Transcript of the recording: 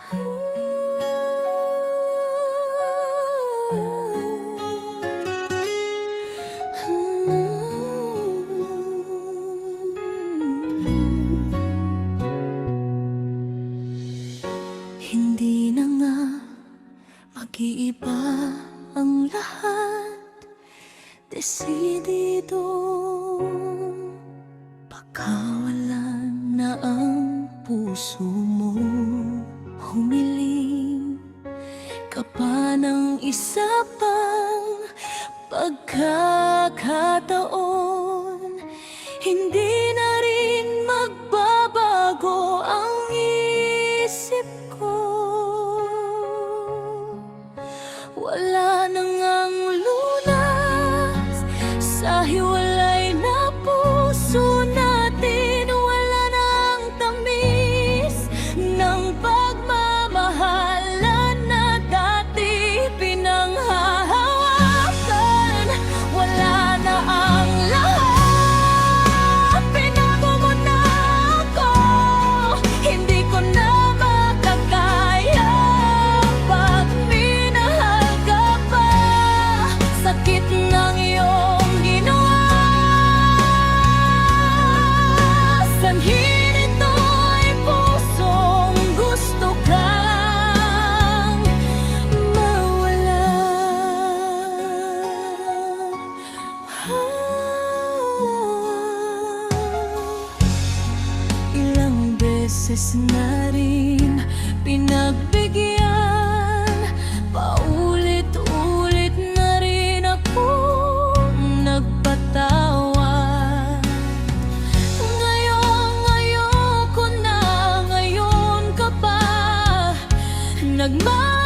Hindi na nga mag-iiba ang lahat. Desidido, baka wala na ang puso mo. Humiling ka pa ng isa pang pagkakataon. Hindi na rin magbabago ang isip ko. Wala na ngang lunas sa hiwalay na puso natin. Wala nang tamis ng pagmamahalan na dati pinanghahawakan. Wala na ang lahat, pinago mo na ako. Hindi ko na makakaya pag minahal ka pa. Sakit ng iyong ginawa. Sanhin ito'y pusong gusto kang mawala. Ilang beses na rin pinagbigyan, paulit-ulit na rin akong nagpatawad. Ngayon, ayoko na, ngayon ka pa nagmamahal.